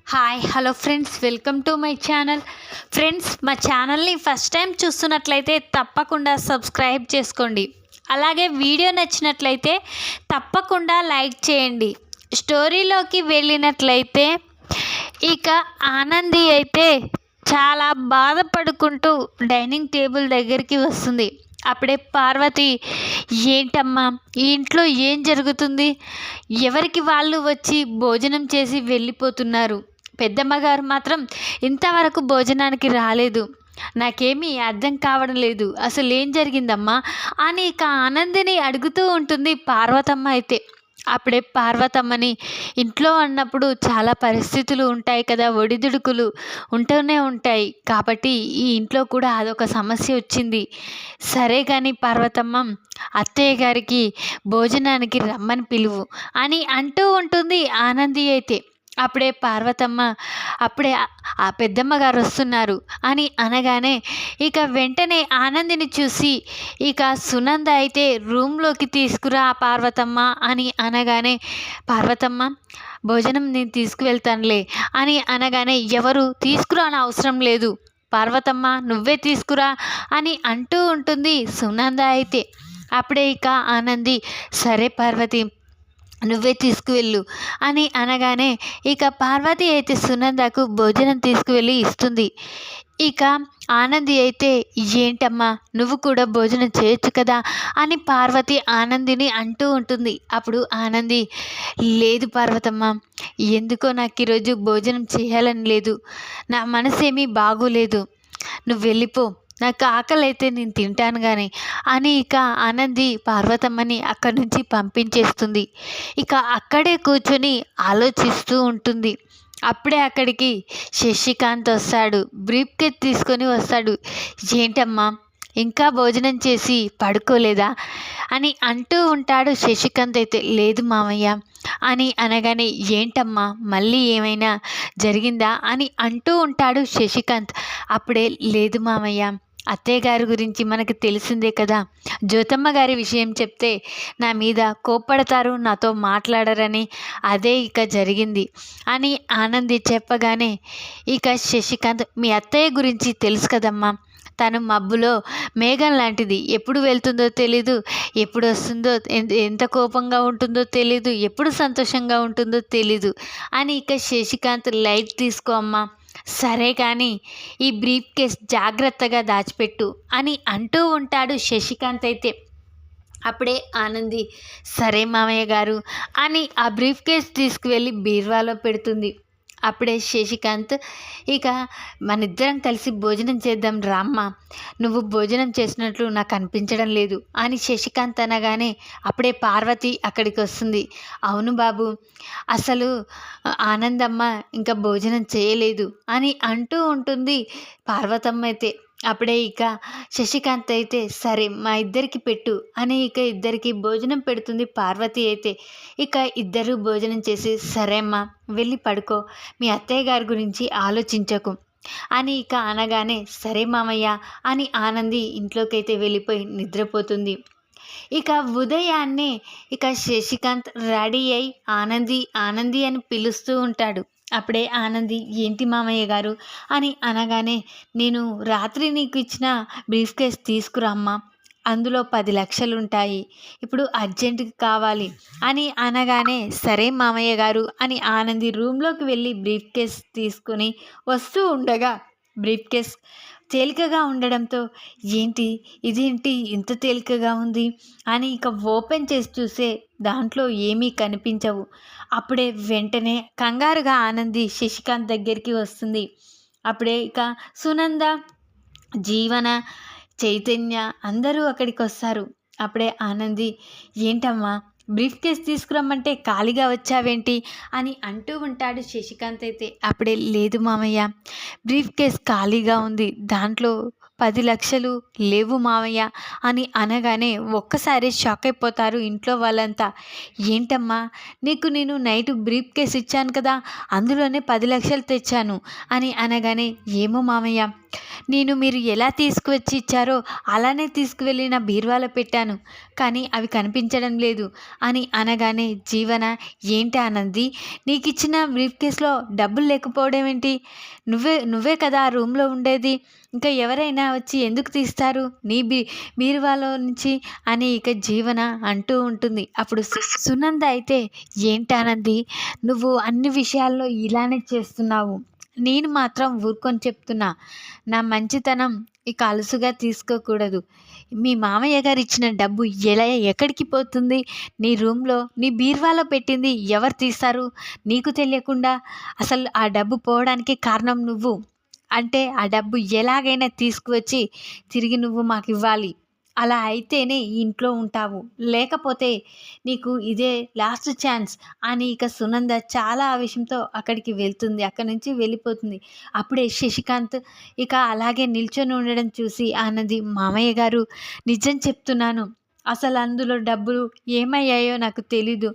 Hi hello friends, welcome to my channel. Friends, మా ఛానల్ని first time చూస్తున్నట్లయితే తప్పకుండా సబ్స్క్రైబ్ చేసుకోండి. అలాగే వీడియో నచ్చినట్లయితే తప్పకుండా లైక్ చేయండి. స్టోరీలోకి వెళ్ళినట్లయితే ఇక ఆనంది అయితే చాలా బాధపడుకుంటూ డైనింగ్ టేబుల్ దగ్గరికి వస్తుంది. అప్పుడే పార్వతి, ఏంటమ్మా ఈ ఇంట్లో ఏం జరుగుతుంది? ఎవరికి వాళ్ళు వచ్చి భోజనం చేసి వెళ్ళిపోతున్నారు. పెద్దమ్మగారు మాత్రం ఇంతవరకు భోజనానికి రాలేదు. నాకేమీ అర్థం కావడం లేదు. అసలు ఏం జరిగిందమ్మా అని ఇక ఆనందిని అడుగుతూ ఉంటుంది పార్వతమ్మ అయితే. అప్పుడే పార్వతమ్మని, ఇంట్లో అన్నప్పుడు చాలా పరిస్థితులు ఉంటాయి కదా, ఒడిదుడుకులు ఉంటూనే ఉంటాయి. కాబట్టి ఈ ఇంట్లో కూడా అదొక సమస్య వచ్చింది. సరే కానీ పార్వతమ్మ, అత్తయ్య గారికి భోజనానికి రమ్మని పిలువు అని అంటూ ఉంటుంది ఆనంది అయితే. అప్పుడే పార్వతమ్మ, అప్పుడే ఆ పెద్దమ్మ గారు వస్తున్నారు అని అనగానే ఇక వెంటనే ఆనందిని చూసి ఇక సునంద అయితే రూమ్లోకి తీసుకురా పార్వతమ్మ అని అనగానే, పార్వతమ్మ భోజనం నేను తీసుకువెళ్తానులే అని అనగానే, ఎవరు తీసుకురాని అవసరం లేదు పార్వతమ్మ, నువ్వే తీసుకురా అని అంటూ ఉంటుంది సునంద అయితే. అప్పుడే ఇక ఆనంది, సరే పార్వతి నువ్వే తీసుకువెళ్ళు అని అనగానే ఇక పార్వతి అయితే సునందకు భోజనం తీసుకువెళ్ళి ఇస్తుంది. ఇక ఆనంది అయితే, ఏంటమ్మా నువ్వు కూడా భోజనం చేయొచ్చు కదా అని పార్వతి ఆనందిని అంటూ ఉంటుంది. అప్పుడు ఆనంది, లేదు పార్వతమ్మ, ఎందుకో నాకు ఈరోజు భోజనం చేయాలని లేదు, నా మనసేమీ బాగోలేదు, నువ్వు వెళ్ళిపో, నాకు ఆకలి అయితే నేను తింటాను కానీ అని ఇక ఆనంది పార్వతమ్మని అక్కడి నుంచి పంపించేస్తుంది. ఇక అక్కడే కూర్చొని ఆలోచిస్తూ ఉంటుంది. అప్పుడే అక్కడికి శశికాంత్ వస్తాడు, బ్రీఫ్ కేస్ తీసుకొని వస్తాడు. ఏంటమ్మా ఇంకా భోజనం చేసి పడుకోలేదా అని అంటూ ఉంటాడు శశికాంత్ అయితే. లేదు మామయ్య అని అనగానే, ఏంటమ్మా మళ్ళీ ఏమైనా జరిగిందా అని అంటూ ఉంటాడు శశికాంత్. అప్పుడే, లేదు మామయ్య, అత్తయ్య గారి గురించి మనకు తెలిసిందే కదా, జ్యోతమ్మ గారి విషయం చెప్తే నా మీద కోప్పడతారు, నాతో మాట్లాడరని, అదే ఇక జరిగింది అని ఆనంది చెప్పగానే ఇక శశికాంత్, మీ అత్తయ్య గురించి తెలుసు కదమ్మా, తను మబ్బులో మేఘం లాంటిది, ఎప్పుడు వెళ్తుందో తెలీదు, ఎప్పుడు వస్తుందో, ఎంత కోపంగా ఉంటుందో తెలీదు, ఎప్పుడు సంతోషంగా ఉంటుందో తెలీదు అని ఇక శశికాంత్, లైట్ తీసుకో అమ్మా, సరే కానీ ఈ బ్రీఫ్ కేస్ జాగ్రత్తగా దాచిపెట్టు అని అంటూ ఉంటాడు శశికాంత్ అయితే. అప్పుడే ఆనంది, సరే మామయ్య గారు అని ఆ బ్రీఫ్ కేస్ తీసుకువెళ్ళి బీరువాలో పెడుతుంది. అప్పుడే శశికాంత్, ఇక మనిద్దరం కలిసి భోజనం చేద్దాం రామ్మ, నువ్వు భోజనం చేసినట్లు నాకు అనిపించడం లేదు అని శశికాంత్ అనగానే అప్పుడే పార్వతి అక్కడికి వస్తుంది. అవును బాబు, అసలు ఆనందమ్మ ఇంకా భోజనం చేయలేదు అని అంటూ ఉంటుంది పార్వతమ్మ అయితే. అప్పుడే ఇక శశికాంత్ అయితే, సరే మా ఇద్దరికి పెట్టు అని ఇక ఇద్దరికి భోజనం పెడుతుంది పార్వతి అయితే. ఇక ఇద్దరు భోజనం చేసి, సరే అమ్మా వెళ్ళి పడుకో, మీ అత్తయ్య గారి గురించి ఆలోచించకు అని ఇక అనగానే, సరే మామయ్య అని ఆనంది ఇంట్లోకైతే వెళ్ళిపోయి నిద్రపోతుంది. ఇక ఉదయాన్నే ఇక శశికాంత్ రెడీ అయి ఆనంది ఆనంది అని పిలుస్తూ ఉంటాడు. అప్పుడే ఆనంది, ఏంటి మామయ్య గారు అని అనగానే, నేను రాత్రి నీకు ఇచ్చిన బ్రీఫ్ కేస్ తీసుకురామ్మా, అందులో 10 లక్షలు ఉంటాయి, ఇప్పుడు అర్జెంటుగా కావాలి అని అనగానే, సరే మామయ్య గారు అని ఆనంది రూమ్లోకి వెళ్ళి బ్రీఫ్ కేస్ తీసుకుని వస్తూ ఉండగా బ్రీఫ్ కేస్ తేలికగా ఉండడంతో, ఏంటి ఇదేంటి ఇంత తేలికగా ఉంది అని ఇక ఓపెన్ చేసి చూసే దాంట్లో ఏమీ కనిపించవు. అప్పుడే వెంటనే కంగారుగా ఆనంది శశికాంత్ దగ్గరికి వస్తుంది. అప్పుడే ఇక సునంద, జీవన, చైతన్య అందరూ అక్కడికి వస్తారు. అప్పుడే ఆనంది, ఏంటమ్మా బ్రీఫ్ కేస్ తీసుకురమ్మంటే ఖాళీగా వచ్చావేంటి అని అంటూ ఉంటాడు శశికాంత్ అయితే. అప్పుడే, లేదు మామయ్య, బ్రీఫ్ కేస్ ఖాళీగా ఉంది, దాంట్లో 10 లక్షలు లేవు మావయ్య అని అనగానే ఒక్కసారి షాక్ అయిపోతారు ఇంట్లో వాళ్ళంతా. ఏంటమ్మా, నీకు నేను నైట్ బ్రీఫ్ కేస్ ఇచ్చాను కదా, అందులోనే 10 లక్షలు తెచ్చాను అని అనగానే, ఏమో మామయ్య, మీరు ఎలా తీసుకువచ్చి ఇచ్చారో అలానే తీసుకువెళ్ళి నా బీరువాలో పెట్టాను, కానీ అవి కనిపించడం లేదు అని అనగానే జీవన, ఏంటి ఆనంది, నీకు ఇచ్చిన బ్రీఫ్ కేస్లో డబ్బులు లేకపోవడం ఏంటి? నువ్వే కదా ఆ రూమ్లో ఉండేది, ఇంకా ఎవరైనా వచ్చి ఎందుకు తీస్తారు నీ బీరువాలో నుంచి అని ఇక జీవన అంటూ ఉంటుంది. అప్పుడు సునంద అయితే, ఏంటానంది, నువ్వు అన్ని విషయాల్లో ఇలానే చేస్తున్నావు, నేను మాత్రం ఊరుకొని చెప్తున్నా, నా మంచితనం ఇక అలుసుగా తీసుకోకూడదు. మీ మామయ్య గారు ఇచ్చిన డబ్బు ఎక్కడికి పోతుంది? నీ రూమ్లో నీ బీరువాలో పెట్టింది ఎవరు తీస్తారు నీకు తెలియకుండా? అసలు ఆ డబ్బు పోవడానికి కారణం నువ్వు. అంటే ఆ డబ్బు ఎలాగైనా తీసుకువచ్చి తిరిగి నువ్వు మాకు ఇవ్వాలి. అలా అయితేనే ఈ ఇంట్లో ఉంటావు, లేకపోతే నీకు ఇదే లాస్ట్ ఛాన్స్ అని ఇక సునంద చాలా ఆవేశంతో అక్కడికి వెళ్తుంది. అక్కడి నుంచి వెళ్ళిపోతుంది. అప్పుడే శశికాంత్ ఇక అలాగే నిల్చొని ఉండడం చూసి ఆనంది, మామయ్య గారు, నిజం చెప్తున్నాను, అసలు అందులో డబ్బులు ఏమయ్యాయో నాకు తెలీదు,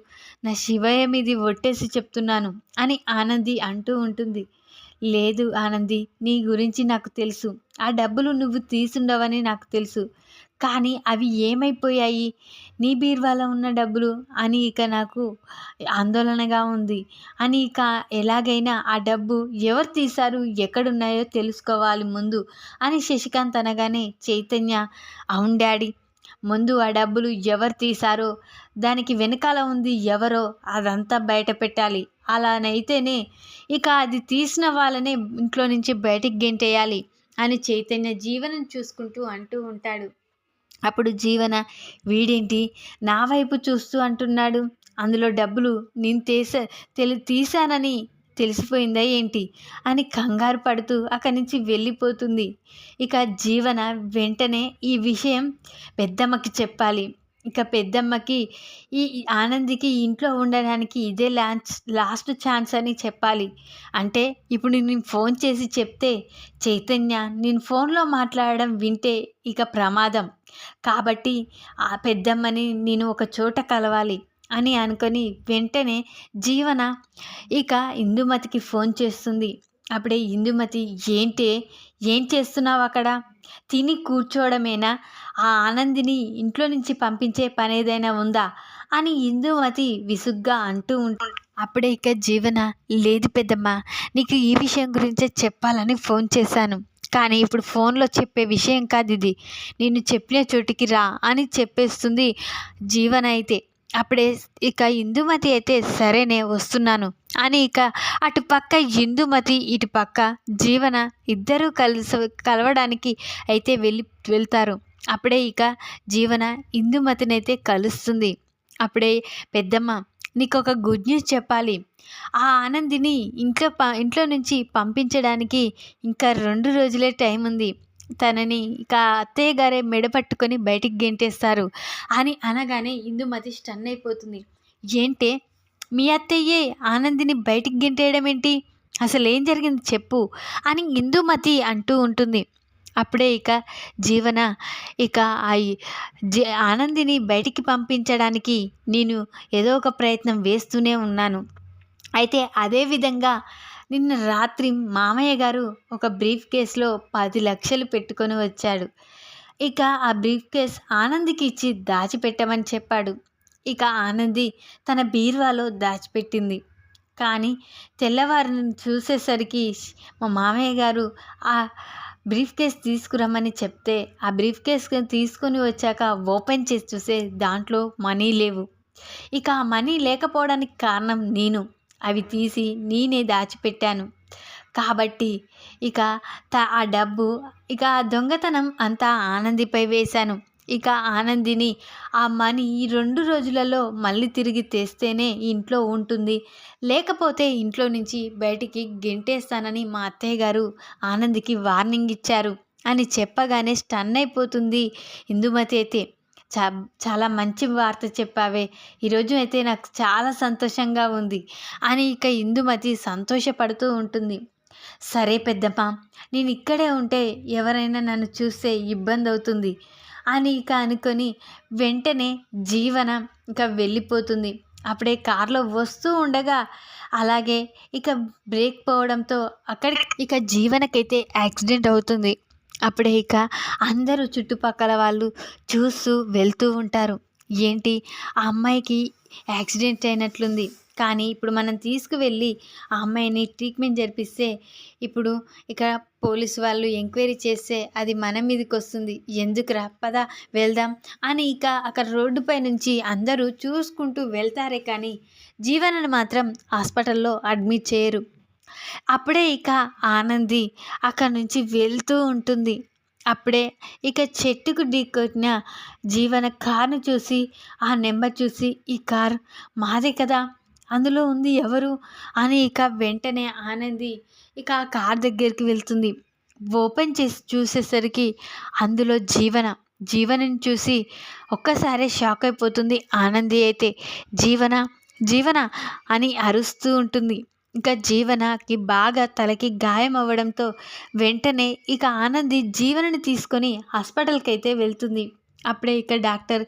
నా శివయ్య మీది ఒట్టేసి చెప్తున్నాను అని ఆనంది అంటూ ఉంటుంది. లేదు ఆనంది, నీ గురించి నాకు తెలుసు, ఆ డబ్బులు నువ్వు తీసుండవని నాకు తెలుసు, కానీ అవి ఏమైపోయాయి నీ బీరువాలో ఉన్న డబ్బులు అని ఇక నాకు ఆందోళనగా ఉంది అని ఇక ఎలాగైనా ఆ డబ్బు ఎవరు తీశారు, ఎక్కడున్నాయో తెలుసుకోవాలి ముందు అని శశికాంత్ అనగానే చైతన్య, అవును డాడీ, ముందు ఆ డబ్బులు ఎవరు తీశారో, దానికి వెనకాల ఉంది ఎవరో అదంతా బయట పెట్టాలి. అలానైతేనే ఇక అది తీసిన వాళ్ళనే ఇంట్లో నుంచి బయటికి గెంటేయాలి అని చైతన్య జీవనం చూసుకుంటూ అంటూ ఉంటాడు. అప్పుడు జీవన, వీడేంటి నా వైపు చూస్తూ అంటున్నాడు, అందులో డబ్బులు నేను తీశానని తెలిసిపోయిందా ఏంటి అని కంగారు పడుతూ అక్కడి నుంచి వెళ్ళిపోతుంది. ఇక జీవన వెంటనే ఈ విషయం పెద్దమ్మకి చెప్పాలి. ఇక పెద్దమ్మకి ఈ ఆనందికి ఇంట్లో ఉండడానికి ఇదే లాస్ట్ ఛాన్స్ అని చెప్పాలి. అంటే ఇప్పుడు నేను ఫోన్ చేసి చెప్తే చైతన్య నేను ఫోన్లో మాట్లాడడం వింటే ఇక ప్రమాదం, కాబట్టి ఆ పెద్దమ్మని నేను ఒక చోట కలవాలి అని అనుకొని వెంటనే జీవన ఇక ఇందుమతికి ఫోన్ చేస్తుంది. అప్పుడే ఇందుమతి, ఏం చేస్తున్నావు అక్కడ, తిని కూర్చోవడమేనా, ఆ ఆనందిని ఇంట్లో నుంచి పంపించే పని ఏదైనా ఉందా అని ఇందుమతి విసుగ్గా అంటూ ఉంటుంది. అప్పుడే ఇక జీవన, లేదు పెద్దమ్మ, నీకు ఈ విషయం గురించే చెప్పాలని ఫోన్ చేశాను, కానీ ఇప్పుడు ఫోన్లో చెప్పే విషయం కాదు ఇది, నేను చెప్పిన చోటికి రా అని చెప్పేస్తుంది జీవన. అయితే అప్పుడే ఇక ఇందుమతి అయితే సరేనే వస్తున్నాను అని ఇక అటుపక్క ఇందుమతి ఇటుపక్క జీవన ఇద్దరూ కలవడానికి అయితే వెళ్తారు. అప్పుడే ఇక జీవన ఇందుమతినైతే కలుస్తుంది. అప్పుడే పెద్దమ్మ, నీకు ఒక గుడ్ న్యూస్ చెప్పాలి, ఆ ఆనందిని ఇంట్లో నుంచి పంపించడానికి ఇంకా 2 రోజులే టైం ఉంది, తనని ఇక అత్తయ్య గారే మెడ పట్టుకొని బయటికి గెంటేస్తారు అని అనగానే ఇందుమతి స్టన్ అయిపోతుంది. ఏంటే, మీ అత్తయ్యే ఆనందిని బయటికి గెంటేయడం ఏంటి, అసలు ఏం జరిగింది చెప్పు అని ఇందుమతి అంటూ ఉంటుంది. అప్పుడే ఇక జీవన, ఇక ఆనందిని బయటికి పంపించడానికి నేను ఏదో ఒక ప్రయత్నం వేస్తూనే ఉన్నాను. అయితే అదేవిధంగా నిన్న రాత్రి మామయ్య గారు ఒక బ్రీఫ్ కేస్లో 10 లక్షలు పెట్టుకొని వచ్చాడు. ఇక ఆ బ్రీఫ్ కేస్ ఆనందికి ఇచ్చి దాచిపెట్టమని చెప్పాడు. ఇక ఆనంది తన బీరువాలో దాచిపెట్టింది. కానీ తెల్లవారిని చూసేసరికి మా మామయ్య గారు ఆ బ్రీఫ్ కేస్ తీసుకురమ్మని చెప్తే ఆ బ్రీఫ్ కేస్ తీసుకొని వచ్చాక ఓపెన్ చేసి చూసే దాంట్లో మనీ లేవు. ఇక ఆ మనీ లేకపోవడానికి కారణం నేను, అవి తీసి నేనే దాచిపెట్టాను. కాబట్టి ఇక ఆ డబ్బు ఇక ఆ దొంగతనం అంతా ఆనందిపై వేశాను. ఇక ఆనందిని ఆ మనీ ఈ 2 రోజులలో మళ్ళీ తిరిగి తెస్తేనే ఇంట్లో ఉంటుంది, లేకపోతే ఇంట్లో నుంచి బయటికి గెంటేస్తానని మా అత్తయ్య గారు ఆనందికి వార్నింగ్ ఇచ్చారు అని చెప్పగానే స్టన్ అయిపోతుంది ఇందుమతి. అయితే చాలా మంచి వార్త చెప్పావే, ఈరోజు అయితే నాకు చాలా సంతోషంగా ఉంది అని ఇక ఇందుమతి సంతోషపడుతూ ఉంటుంది. సరే పెద్దమ్మ, నేను ఇక్కడే ఉంటే ఎవరైనా నన్ను చూస్తే ఇబ్బంది అవుతుంది అని ఇక అనుకొని వెంటనే జీవన ఇక వెళ్ళిపోతుంది. అప్పుడే కారులో వస్తూ ఉండగా అలాగే ఇక బ్రేక్ పోవడంతో అక్కడ ఇక జీవనకైతే యాక్సిడెంట్ అవుతుంది. అప్పుడే ఇక అందరూ చుట్టుపక్కల వాళ్ళు చూస్తూ వెళ్తూ ఉంటారు. ఏంటి ఆ అమ్మాయికి యాక్సిడెంట్ అయినట్లుంది. కానీ ఇప్పుడు మనం తీసుకువెళ్ళి ఆ అమ్మాయిని ట్రీట్మెంట్ జరిపిస్తే ఇప్పుడు ఇక పోలీసు వాళ్ళు ఎంక్వైరీ చేస్తే అది మన మీదకొస్తుంది. ఎందుకురా పద వెళ్దాం అని ఇక అక్కడ రోడ్డుపై నుంచి అందరూ చూసుకుంటూ వెళ్తారే కానీ జీవనను మాత్రం హాస్పిటల్లో అడ్మిట్ చేయరు. అప్పుడే ఇక ఆనంది అక్కడి నుంచి వెళ్తూ ఉంటుంది. అప్పుడే ఇక చెట్టుకు ఢీకొట్టిన జీవన కార్‌ను చూసి, ఆ నెంబర్ చూసి ఈ కార్ మాదే కదా! అందులో ఉంది ఎవరు? అని ఇక వెంటనే ఆనంది ఇక ఆ కార్ దగ్గరికి వెళ్తుంది. ఓపెన్ చేసి చూసేసరికి అందులో జీవన. జీవనని చూసి ఒక్కసారే షాక్ అయిపోతుంది ఆనంది అయితే. జీవన, జీవన అని అరుస్తూ ఉంటుంది. ఇక జీవనకి బాగా తలకి గాయం అవ్వడంతో వెంటనే ఇక ఆనంది జీవనని తీసుకొని హాస్పిటల్‌కైతే వెళ్తుంది. అప్పుడే ఇక డాక్టర్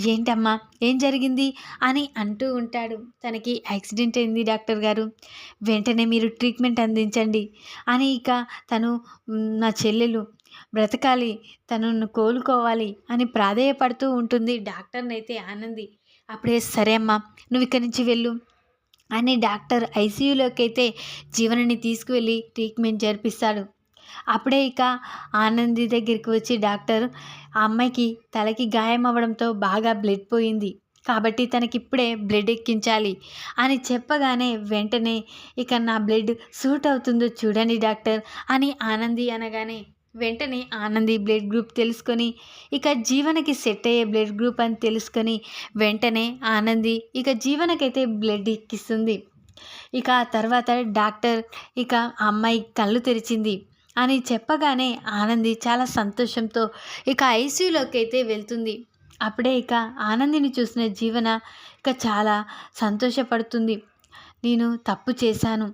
ఏంటమ్మా ఏం జరిగింది అని అంటూ ఉంటాడు. తనకి యాక్సిడెంట్ అయింది డాక్టర్ గారు. వెంటనే మీరు ట్రీట్మెంట్ అందించండి అని ఇక తను నా చెల్లెలు బ్రతకాలి, తనను కోలుకోవాలి అని ప్రాధేయపడుతూ ఉంటుంది డాక్టర్‌నైతే ఆనంది. అప్పుడే సరే అమ్మా నువ్వు ఇక్కడి నుంచి వెళ్ళు అని డాక్టర్ ఐసీయూలోకైతే జీవనని తీసుకువెళ్ళి ట్రీట్మెంట్ జరిపిస్తాడు. అప్పుడే ఇక ఆనంది దగ్గరికి వచ్చి డాక్టర్ ఆ అమ్మాయికి తలకి గాయం అవ్వడంతో బాగా బ్లడ్ పోయింది. కాబట్టి తనకిప్పుడే బ్లడ్ ఎక్కించాలి అని చెప్పగానే వెంటనే ఇక నా బ్లడ్ సూట్ అవుతుందో చూడండి డాక్టర్ అని ఆనంది అనగానే వెంటనే ఆనంది బ్లడ్ గ్రూప్ తెలుసుకొని ఇక జీవనకి సెట్ అయ్యే బ్లడ్ గ్రూప్ అని తెలుసుకొని వెంటనే ఆనంది ఇక జీవనకైతే బ్లడ్ ఎక్కిస్తుంది. ఇక ఆ తర్వాత డాక్టర్ ఇక ఆ అమ్మాయి కళ్ళు తెరిచింది అని చెప్పగానే ఆనంది చాలా సంతోషంతో ఇక ఐసీయూలోకి అయితే వెళ్తుంది. అప్పుడే ఇక ఆనందిని చూసిన జీవన ఇక చాలా సంతోషపడుతుంది. నేను తప్పు చేశాను.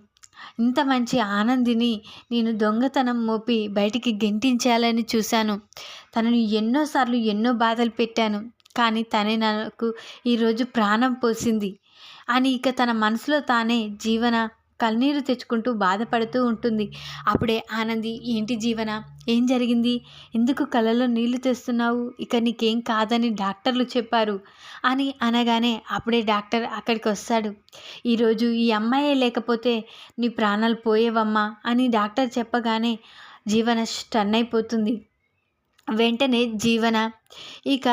ఇంత మంచి ఆనందిని నేను దొంగతనం మోపి బయటికి గెంటించాలని చూశాను. తనని ఎన్నోసార్లు ఎన్నో బాధలు పెట్టాను. కానీ తనే నాకు ఈరోజు ప్రాణం పోసింది అని ఇక తన మనసులో తానే జీవన కన్నీరు తెచ్చుకుంటూ బాధపడుతూ ఉంటుంది. అప్పుడే ఆనంది ఏంటి జీవన ఏం జరిగింది? ఎందుకు కళ్ళలో నీళ్లు తెస్తున్నావు? ఇక నీకేం కాదని డాక్టర్లు చెప్పారు అని అనగానే అప్పుడే డాక్టర్ అక్కడికి వస్తాడు. ఈరోజు ఈ అమ్మాయే లేకపోతే నీ ప్రాణాలు పోయేవమ్మా అని డాక్టర్ చెప్పగానే జీవన స్టన్ అయిపోతుంది. వెంటనే జీవన ఇక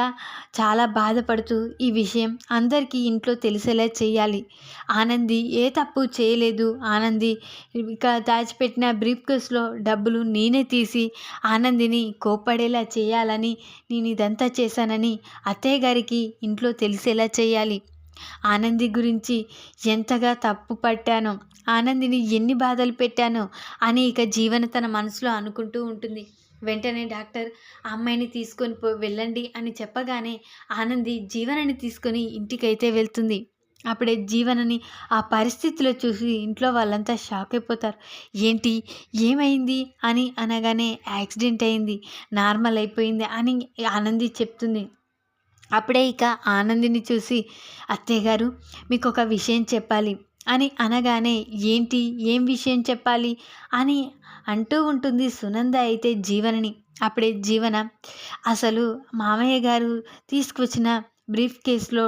చాలా బాధపడుతూ ఈ విషయం అందరికీ ఇంట్లో తెలిసేలా చేయాలి. ఆనంది ఏ తప్పు చేయలేదు. ఆనంది ఇక దాచిపెట్టిన బ్రీఫ్ కేస్‌లో డబ్బులు నేనే తీసి ఆనందిని కోప్పడేలా చేయాలని నేను ఇదంతా చేశానని అత్తయ్య గారికి ఇంట్లో తెలిసేలా చేయాలి. ఆనంది గురించి ఎంతగా తప్పు పట్టానో, ఆనందిని ఎన్ని బాధలు పెట్టానో అని ఇక జీవన తన మనసులో అనుకుంటూ ఉంటుంది. వెంటనే డాక్టర్ ఆ అమ్మాయిని తీసుకొని వెళ్ళండి అని చెప్పగానే ఆనంది జీవనని తీసుకొని ఇంటికైతే వెళ్తుంది. అప్పుడే జీవనని ఆ పరిస్థితిలో చూసి ఇంట్లో వాళ్ళంతా షాక్ అయిపోతారు. ఏంటి ఏమైంది అని అనగానే యాక్సిడెంట్ అయింది, నార్మల్ అయిపోయింది అని ఆనంది చెప్తుంది. అప్పుడే ఇక ఆనందిని చూసి అత్తయ్య గారు మీకు ఒక విషయం చెప్పాలి అని అనగానే ఏంటి ఏం విషయం చెప్పాలి అని అంటూ ఉంటుంది సునంద అయితే జీవనని. అప్పుడే జీవన అసలు మామయ్య గారు తీసుకొచ్చిన బ్రీఫ్ కేస్‌లో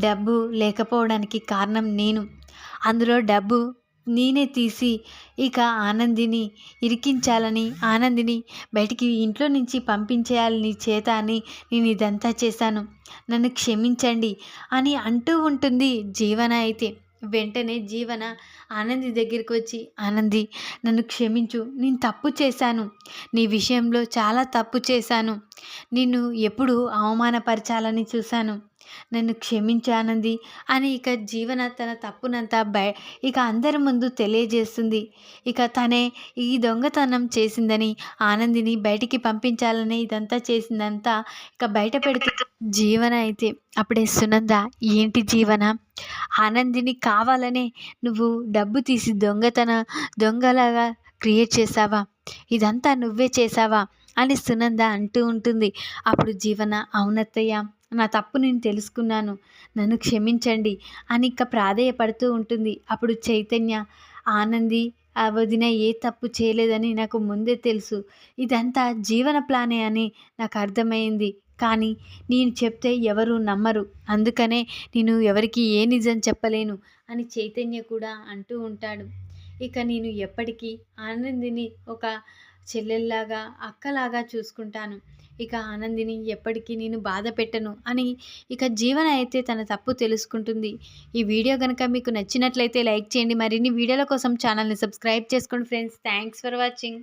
డబ్బు లేకపోవడానికి కారణం నేను. అందులో డబ్బు నేనే తీసి ఇక ఆనందిని ఇరికించాలని, ఆనందిని బయటికి ఇంట్లో నుంచి పంపించేయాలి నీ చేత అని నేను ఇదంతా చేశాను. నన్ను క్షమించండి అని అంటూ ఉంటుంది జీవన అయితే. వెంటనే జీవన ఆనంది దగ్గరికి వచ్చి ఆనంది నన్ను క్షమించు. నేను తప్పు చేశాను. నీ విషయంలో చాలా తప్పు చేశాను. నిన్ను ఎప్పుడూ అవమానపరచాలని చూశాను. నన్ను క్షమించు ఆనంది అని ఇక జీవన తన తప్పునంతా ఇక అందరి ముందు తెలియజేస్తుంది. ఇక తనే ఈ దొంగతనం చేసిందని ఆనందిని బయటికి పంపించాలని ఇదంతా చేసిందంతా ఇక బయట పెడుతూ జీవన అయితే అప్పుడే సునంద ఏంటి జీవన ఆనందిని కావాలనే నువ్వు డబ్బు తీసి దొంగలాగా క్రియేట్ చేసావా? ఇదంతా నువ్వే చేసావా అని సునంద అంటూ ఉంటుంది. అప్పుడు జీవన అవునత్తయ్య నా తప్పు నేను తెలుసుకున్నాను, నన్ను క్షమించండి అని ఇక ప్రాధేయపడుతూ ఉంటుంది. అప్పుడు చైతన్య ఆనంది ఆ వదిన ఏ తప్పు చేయలేదని నాకు ముందే తెలుసు, ఇదంతా జీవన ప్లానే అని నాకు అర్థమైంది. కానీ నేను చెప్తే ఎవరు నమ్మరు, అందుకనే నేను ఎవరికి ఏ నిజం చెప్పలేను అని చైతన్య కూడా అంటూ ఉంటాడు. ఇక నేను ఎప్పటికీ ఆనందిని ఒక చెల్లెల్లాగా అక్కలాగా చూసుకుంటాను. ఇక ఆనందిని ఎప్పటికీ నేను బాధ పెట్టను అని ఇక జీవన అయితే తన తప్పు తెలుసుకుంటుంది. ఈ వీడియో కనుక మీకు నచ్చినట్లయితే లైక్ చేయండి. మరిన్ని వీడియోల కోసం ఛానల్ని సబ్స్క్రైబ్ చేసుకోండి ఫ్రెండ్స్. Thanks for watching.